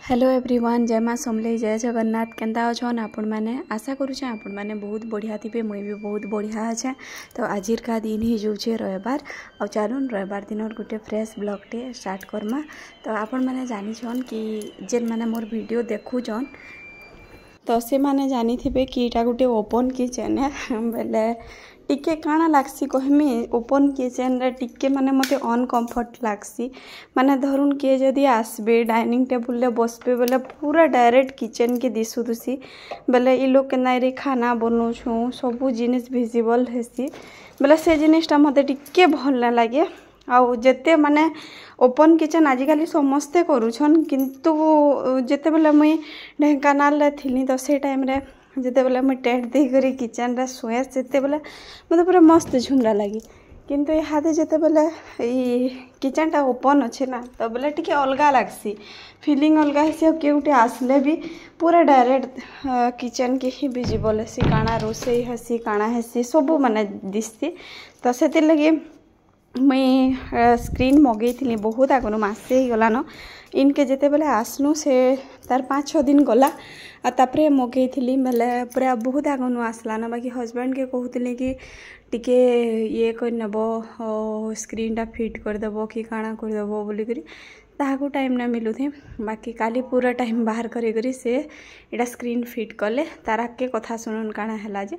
Hello everyone, जय माँ समलेई, जय जगन्नाथ। केन्ता अच्छन आपण मैंने? आशा करुचे आपण मैंने बहुत बढ़िया थे। मुई भी बहुत बढ़िया अच्छे। तो आजिर का दिन ही जाऊे रविवार। और चलून रविवार दिन गोटे फ्रेश ब्लॉगटे स्टार्ट करमा। तो आपण मैंने जानिछन कि जेन मैंने मोर वीडियो देखुछन तो से माने जानी थे कि इटा गोटे ओपन किचन है बेले टिके काଣା लागसी कहमी ओपन किचन रे टिके माने मते अनकम्फर्ट लागसी। माने धरुन किए जदि आसबे डाइनिंग टेबुल ले बसबे बेले पूरा डायरेक्ट किचन के दिसुदुसी बेले ई लोग के नाइरे खाना बनौछु सबू जिनिस विजिबल हेसी बेले से जिनिसटा मते टिके भल ना लागे। आउ जेते माने ओपन किचन आजिकल समस्ते करूछन किंतु जेते बेले मुई ढेंकानाल रे थिली तो से टाइम रे जिते बेले मुझे टेंट देकर किचन रे शुए से बेले मतलब पूरा मस्त झुमरा लगी। किंतु यहाँ जिते बेले किचन टा ओपन अच्छे ना तो बेले टिके अलगा लगसी फीलिंग अलगा है। केउटे आसले भी पूरा डायरेक्ट किचन के ही विजिबल हेसी काଣା रोसई हेसी काଣା हेसी सबू माने दिसती। तो से लगे मुई स्क्रीन मगई थी बहुत आगु मसे ही गलान इनके जिते बेले आसनु से तार 5-6 दिन गला तापरे मगई थी बेले पूरा बहुत आगु आसलान। बाकी हजबैंड के कहते कि टिके ये करनब स्क्रीनटा फिट करदेव कि काଣା करदेव बोलिकी ताहाकू टाइम ना मिलू थे। बाकी काली पूरा टाइम बाहर करी से इटा स्क्रीन फिट कले तार आगे कथा शुणुन काଣା है जे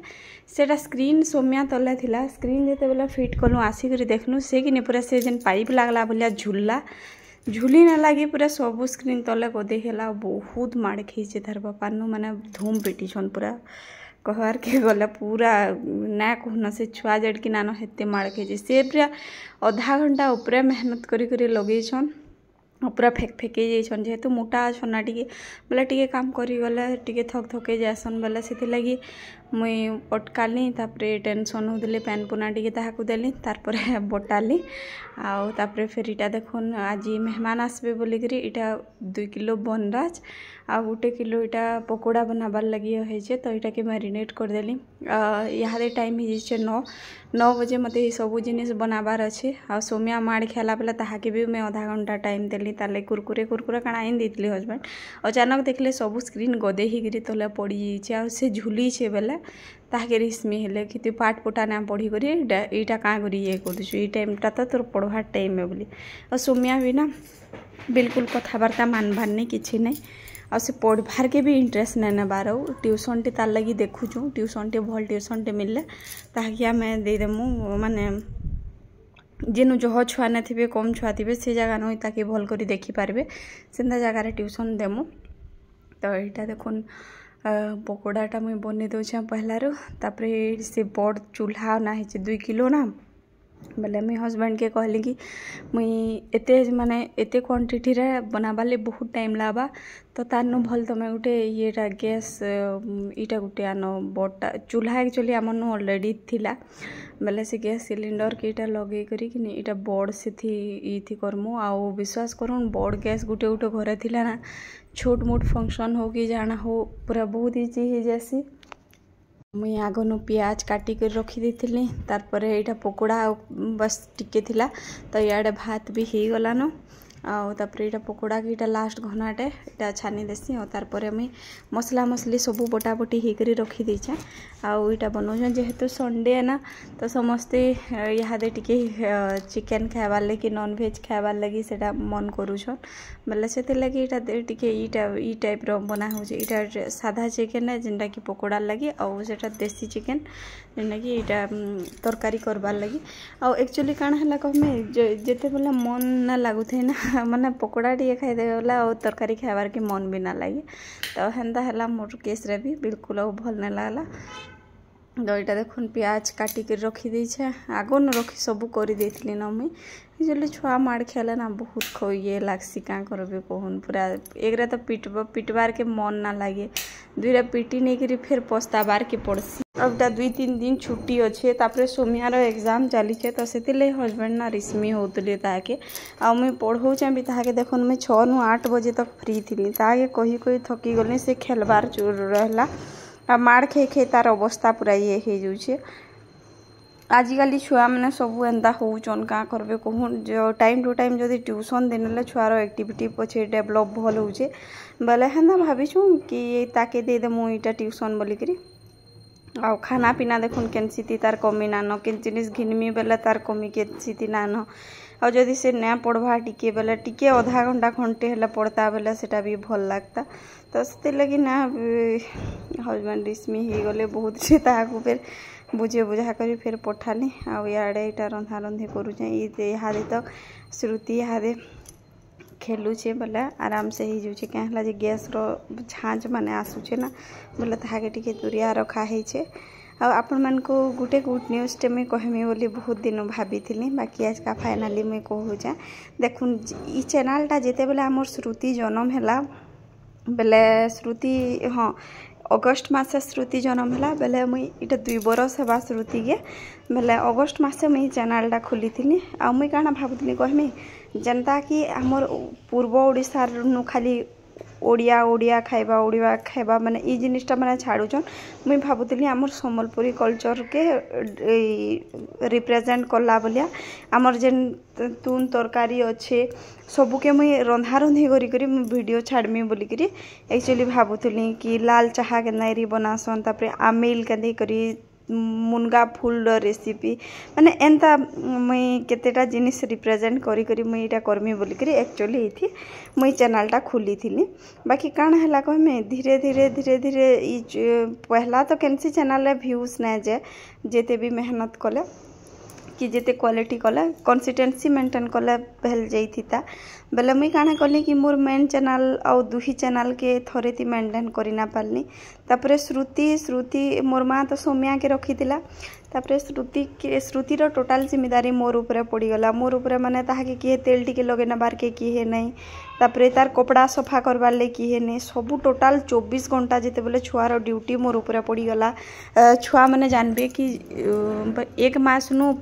सेटा स्क्रीन सोमिया तले थिला स्क्रीन जिते बेले फिट कलु आसिक देखनु से कि पूरा से जेन पाइप लागला बोलिया झुलला झुली ना लगी पूरा सब स्क्रीन तले गदे है बहुत माड़ खींचे तार बापा नु माने धूम पिटी छन पूरा कहवार के गला पूरा ना कहना से छुआ जड़ कि नानो हेते माड़ खींचे से पूरा आधा घंटा ऊपर मेहनत करी लगे छन पूरा फेक जाइछन जेहेतु मोटा अच्छन ना टिके बोले टिके काम करी गले टिके थक थके जासन बोले से लगी मुई अटकाली तापरे टेंशन होदले पैन पुना टिके ताहाकू देली तारपरे बटाली आउ तापरे फिर इटा देखुन आज मेहमान आसबे बोलिकी इटा 2 किलो बनराज आ 1 किलो इटा पकोड़ा बनाबार लगी है। तो इटा के मैरिनेट करदेली यहाँ टाइम हो 9 बजे मते ये सब जिनिस बनाबार अच्छे। आ सोमिया माड़ खेला बेला ताहाके भी मैं आधा घंटा टाइम देली ताले कुरकुरे काଣା आइन देती हजबैंड अचानक देखले सब स्क्रीन गदे ही गिरी तले पड़ी जाइए से झुली छे बेले ताके रिस्मी हेले कि तू पाठ पोटा ना पढ़ी करी इटा काँ करी ये कर दु ई टाइमटा तो तोर पढ़वार टाइम है बोली। और सोमिया भी ना बिल्कुल कथबार्ता मानबार नहीं किसी नहीं आ से पढ़वार के भी इंटरेस्ट नहीं नेबार ट्यूशन टी तार लगी देखुचु ट्यूशन टी भल ट्यूशन टी मिलले ताकि आम देदेमु माने जेनु जह छुआ न थे कम छुआ थे से जगह नई ताकि भल कर देखिपारे से जगार ट्यूशन देमु। तो यहाँ देखुन पकोड़ाटा मुई बनी दूचे पहलारू तापरे से बड़ चूल्हा ना 2 किलो ना बोले मुई हजबैंड के कहली कि मुई एते माने एते क्वांटिटी रे बनाबाले बहुत टाइम लाबा तो तारनु भल तमें गोटे येटा गैस इटा गोटे आन बड़ा चूल्हा एक्चुअली आमनु ऑलरेडी थिला बेले से गैस सिलिंडर के इटा लगे करी कि इटा बड़ से थी करमु आउ विश्वास करूँ बड़ गैस गोटे गोटे घरे थिला ना छोट मोट फंक्शन हो कि जाना हो पूरा बहुत इजी हो जासी। मुई आगनु प्याज काटिक रखी देती तारपरे यहाँ पकोड़ा बस टिके थिला तो इे भात भी हो गलान आउ तापरे यहाँ पकोड़ा की लास्ट घनाटे यहाँ छानी देसी और तारपरे मुई मसला मसली सबू बटाबटी होकर रखी देचे आउ यहाँ बनाऊँ जेहेतु संडे है ना तो समस्ते यहाँ टिके चिकेन खाइबार लगी नॉन वेज खाइबार लगी सेटा मन करूछन बोले से लगी यहाँ टिके ई टाइप बना हो साधा चिकेन है जेनटा कि पकोड़ा लगी आउ सेटा देसी चिकेन जेनटा कि यहाँ तरकारी करबार लगी आउ एक्चुअली काଣା है कहमें जेते बेले मन ना लगुथे ना माने पकोड़ा टे खाईदेला और तरकारी खाइबार के मन भी ना लगे तो हेन्ता है मोर केस रे भी बिल्कुल भल नहीं लगला। तो यहाँ देखुन प्याज काटिक रखी देछे आगन रखी सबू कर देती ना मुई एक्चुअली छुआ माड़ खेले ना बहुत ये लागसी क्या करबे कहून पूरा एक तो पिटबार के मन ना लगे दुईरा पिटी नहीं करी फिर पछताबार के पड़सी। अब 2-3 दिन छुट्टी अच्छे तापरे सोमियार एग्जाम चली तो से हजबैंड ना रिस्मी होतले ताके आ मुई पढ़ाऊचे भी ताके देखुन मुई 6-8 बजे तक फ्री थी ताके कही थकी गली से खेलबार चोर रहला आ माड़ खे तार अवस्था पूरा ये हो जाऊे। आजिकल छुआ मैंने सब एंता होचन क्या करबे कहूँ जो टाइम टू टाइम जदि ट्यूशन देने छुआर एक्टिविटी पछे डेभलप भल होचे बेले हेन्ता भाविछु कि ताके दे देमु इटा ट्यूशन बोलिकरी आ खाना पीना देखुन केनसीति तार कमी नान केन जिनिस घिनमी बेले तार कमी केनसीति नान और जदि से ना पढ़वा टिके बेले टिके आधा घंटा घंटे हेला पढ़ता बेले सेटा भी भल लगता तो से लगी ना हजबैंड रिस्मी ही गले बहुत से ताकू फिर बुझे बुझा कर फिर पठाली आड़े यहाँ रंधा रंधि करुचे इहादे तो श्रुति इहादे खेलुचे बोले आराम से ही जुचे क्या जे गैस रो झाँच माने आसुचे ना बोले ताके टिके दूरिया रखा है आपण मान को गुटे गुड न्यूज टे मुझे कहमी बोली बहुत दिन भाभी थी बाकी आज का फाइनाली मुझे कहूचे देखुन ई चैनलटा जिते बेले आमर श्रुति जन्म है बेले श्रुति हाँ अगस्ट मासे श्रुति जन्म है बेले मुई इटा 2 बरस है श्रुति के बेले अगस्ट मासे मुई चैनलटा खोली थी आ मुई काना भावुली कहमी जनता कि आमर पूर्व ओडिशा नु खाली ओडिया ओडिया खाइबा माने ई जिनिसटा माने छाड़ुचन मुई भावुली आमर सम्बलपुरी कल्चर के रिप्रेजेंट करला बोलिया आमर जेन तुन तरकारी अच्छे सबुके मुई रंधा रंधी करी वीडियो छाड़मी बोलिकी एक्चुअली भावुली कि लाल चाहा के बनासन तापर आमिल के करी मुनगा फूल रेसिपी माने एंता मुई केतेटा जिनिस रिप्रेजेंट करी मुई इटा करमी बोलिकी एक्चुअली इथि मुई चैनलटा खोली थी बाकी काण है कहमे धीरे धीरे धीरे धीरे पहला तो कैंसी चैनल व्यूज ना जाए जेते भी मेहनत कले कि जिते क्वालिटी कले कंसिस्टेंसी मेंटेन कले भेल जाइथिता बेले मुई काना कली कि मोर मेन चैनल आउ दुही चैनल के थरे ती मेंटेन करी ना पारनी तापरे श्रुति मोर माँ तो सौम्या के रखीतिला तापरे श्रुतिर टोटाल जिम्मेदारी मोर ऊपर पड़ीगला मोर ऊपर माने ताहाके किए तेल टिके लगे नबार के किए नहीं तापरे तार कपड़ा सफा करवार ले किए नहीं सबू टोटाल 24 घंटा जिते बोले छुआर ड्यूटी मोर ऊपर पड़ीगला छुआ मैंने जानबे कि 1 मास नु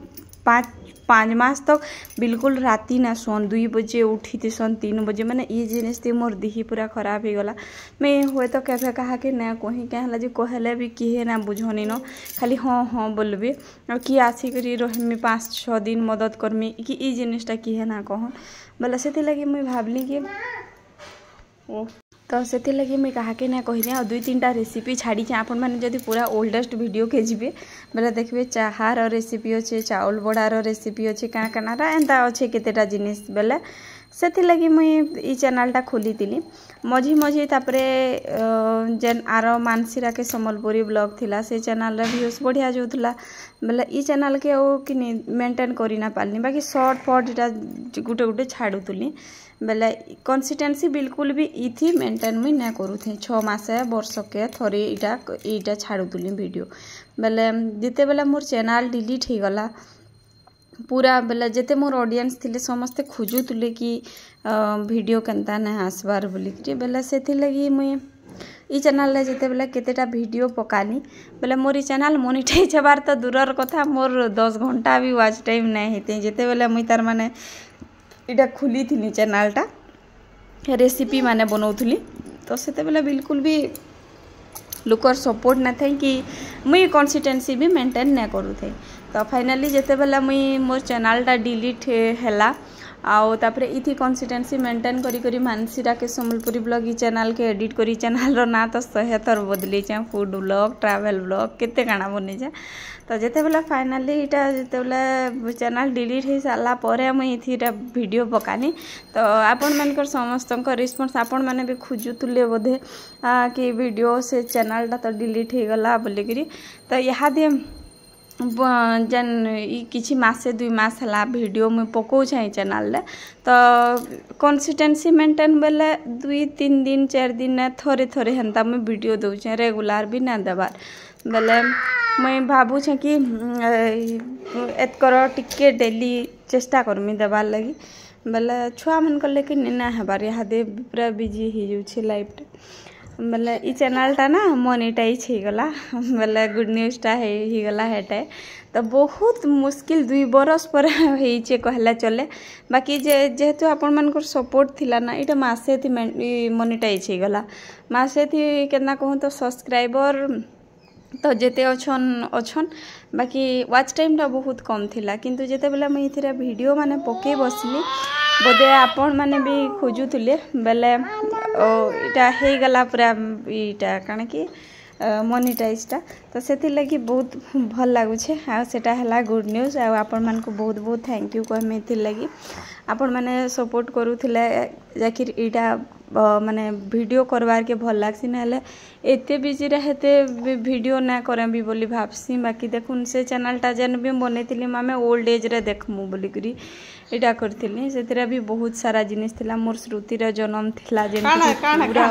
5 मास तक बिल्कुल राति ना सोन 2 बजे उठी थी सन 3 बजे मैंने ये जिनिस थी मोर दिही पूरा खराब हो गला मैं हुए तो क्या कहा कि ना कहीं क्या जी कहले भी किए ना बुझनी न खाली हाँ हाँ बोलबी और कि आसिक रही 5-6 दिन मदद करमी कि ई जिनिसटा किए ना कहूँ बोले से लगी मुझे भावली कि तो से लगी मुझे कहा कि ना कहनी और 2-3टा रेसिपी छाड़ी आपण मैंने जब पूरा ओल्डेस्ट वीडियो के जी बोले देखिए चाहार रेसिपी अच्छे चाउल बड़ार रेसिपी अच्छे क्या कानारा एंता अच्छे केतेटा जिनिस बेले से लगी मुई चैनलटा खोली थी मझी तापरे जेन आर मानसीरा के सम्बलपुरी ब्लॉग थिला से चैनल व्यूज बढ़िया जाऊला बेले ई चैनल के कि मेंटेन करी ना पारनी बाकी शॉर्ट फट इटा गुटे गुटे छाड़ुली बेले कंसिस्टेंसी बिल्कुल भी इथी मेंटेन मुई ना करू थे 6 मास वर्ष के थोड़े इटा छाड़ुली वीडियो बेले जिते बेले मोर चैनल डिलीट हो गला पूरा बेले जिते मोर ऑडियंस थिले समस्ते खोजुले कि वीडियो केनता ना आसबार बोलिकी बेले से लगी मुई ई चैनल जिते बेले केतेटा वीडियो पकानी बेले मोर चैनल मोनिटाइज हबार तो दूरर कथा मोर 10 घंटा भी वाच टाइम नहीं होते जिते बेले मुई तार माने इटा खोली थी चैनलटा रेसिपी माने बनाऊली तो से बेले बिल्कुल भी लुकर सपोर्ट ना थे कि मुई कंसिस्टेंसी भी मेंटेन ना करू थे तो फाइनाली जिते बेले मुई मोर चैनलटा डिलीट हैला आउ तापरे इथि कंसिस्टेंसी मेंटेन करी मानसीरा के सम्बलपुरी ब्लॉग चैनल के एडिट करी चैनल रो ना तो 100 थर बदली फूड ब्लॉग ट्रैवल ब्लॉग केते काना बनी तो जिते बेले फाइनाली इटा जिते बेले चैनल डिलीट हो सारा पर मुझे इथि वीडियो पकानी तो आपण मानकर समस्त रिस्पॉन्स आपण मैंने भी खोजुले बोधे कि वीडियो से चैनलटा तो डिलीट हो गला बोलिकी तो यहाँ जेन किछि मासे 2 मास हला वीडियो में पकाऊे चैनल तो कंसिस्टेंसी मेंटेन बेले 2-3 दिन 4 दिन थोड़े थोड़े हेन्ता मुझे वीडियो दूचे रेगुलर भी ना देवार बेले मुई भावुचे कि एतकर टिके डेली चेष्टा करमी देवार लगी बेले छुआ मन कर लेकिन ना हेबार यहाँ दे पूरा बिजी हो जाऊे लाइफ बेले ई चैनलटा ना मोनेटाइज हो गला बेले गुड न्यूजटा हो गला हेटे तो बहुत मुश्किल 2 बरस पर होइचे कहला चले बाकी जेहेतु आपण मानकर सपोर्ट थिला ना इटा मासे थी मोनेटाइज हो गला मासे थी केतना कहूँ तो सब्सक्राइबर तो जेते अच्छन बाकी वाच टाइम टा बहुत कम थिला किंतु जेते बेला मुई इथिरा वीडियो माने पके बसली बोधे आपण माने भी खोजुले बेले इटा हे गला पूरा इटा काना कि मोनिटाइजटा तो से लगी बहुत भल लगुचे आटा है गुड न्यूज आपण मान को बहुत बहुत थैंक यू कहमे लगी आपण माने सपोर्ट करूथिले जाकिर इटा माने वीडियो करवार के भल लागसी ना एते बिजी रहते वीडियो ना करम भी बोली भाबसी बाकी देखुन से चैनलटा जेन भी बनैतिली मामे ओल्ड एज रे देखमु बोली करी इटा करथिली सेतरा भी बहुत सारा जिनिस थिला मोर श्रुति रे जन्म थिला जेन पूरा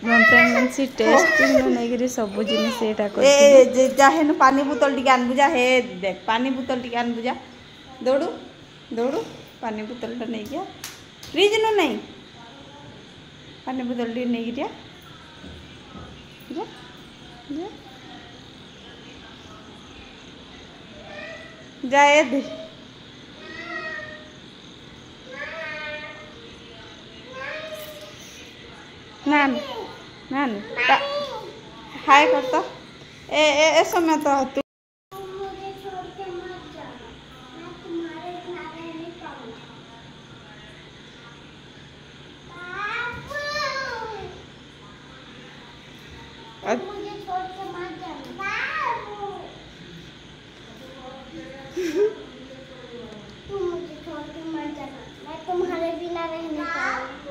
प्रेगनेंसी टेस्ट नैगिरी सब जिनिस एटा कर ए जाहेन पानी बोतल टिके आन बुझा हे देख पानी बोतल टिके आन बुझा दौड़ू दौड़ू पानी बोतल टा नहीं गया फ्रिज नो नहीं पानी बोतल टी नहीं गया जा जा जाए दे ना ना ना हाय करता ए समय तो तू तुम्हारे बिना रह नहीं पाऊंगी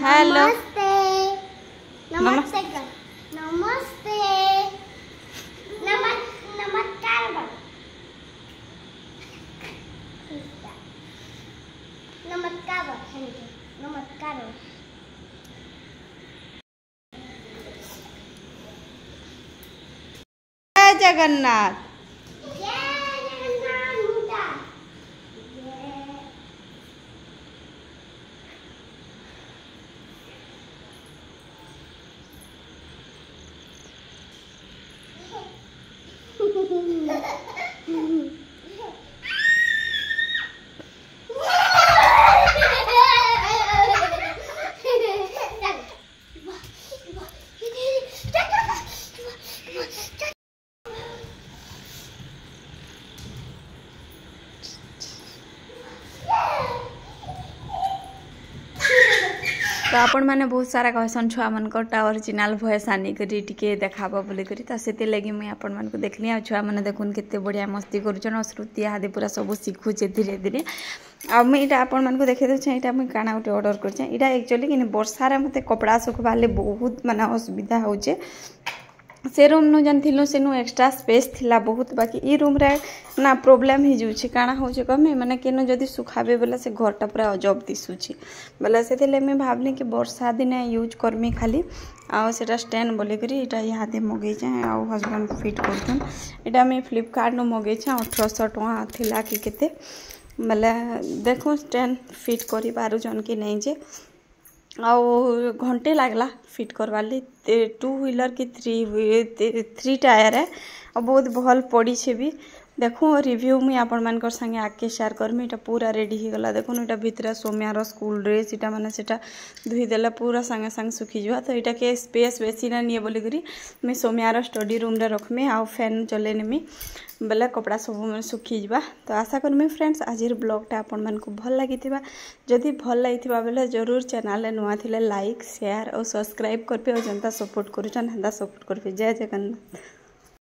हेलो नमस्ते नमस्ते नमस्कार नमस्कार नमस्कार जय जगन्नाथ तो आपण मैंने बहुत सारा कहसन छुआ मन ओरिजिनल वॉइस आनी करी टिके देखाबो बोली करी तो से लगी मुई आपण मन को देखली आ छुआ मैंने देखुन केते बढ़िया मस्ती करूछन श्रुति आदि पूरा सब शिखुचे धीरे धीरे आ मुई इटा आपण मन को देखे दे इटा मुई काना उटे ऑर्डर करछे इटा एक्चुअली कि वर्षा मते कपड़ा सुखबाले बहुत माने असुविधा होचे से रूम नु जन थिलु सेनु एक्स्ट्रा स्पेस थिला बहुत बाकी ई रूम रे ना प्रॉब्लम ही जुछि काना होचे कमे माने केनो जदी सुखाबे बेला से घरटा पूरा अजब दिसुछि बेला से थिले मैं भाबनी कि वर्षा दिने यूज करमी खाली आ सेटा स्टैंड बोले करी इटा यहाँ दे मगे छै आ हस्बैंड फिट करथुन इटा मैं फ्लिपकार्ट नु मगे छै 1800 टका थिला कि केते बेला देखो स्टैंड फिट करी पारु जन कि नहीं जे आउ घंटे लागला फिट करवाली 2 व्हीलर की 3 टायर है और बहुत भल पड़ी छे भी देखो रिव्यू मुई आपण मान कर संगे आके शेयर करमी इटा पूरा रेडी ही गला देखो इटा भितरा सोम्यार स्कूल ड्रेस इटा माने सेटा धुई देला पूरा संगे संग सुखी जुआ तो इटा के स्पेस बेसी ना निये बोली करी मैं सोम्यार स्टडी रूम रे रखमी आ फैन चले नेमी बेले कपड़ा सब में सुखी जावा तो आशा करमी फ्रेंड्स आज ब्लॉगटा आपण मान को भल लागिथिबा जदि भल लागिथिबा बेले जरूर चैनल नुआ थिले लाइक शेयर और सब्सक्राइब करबे और जनता सपोर्ट करूछन हंदा सपोर्ट करबे जय जगन्नाथ।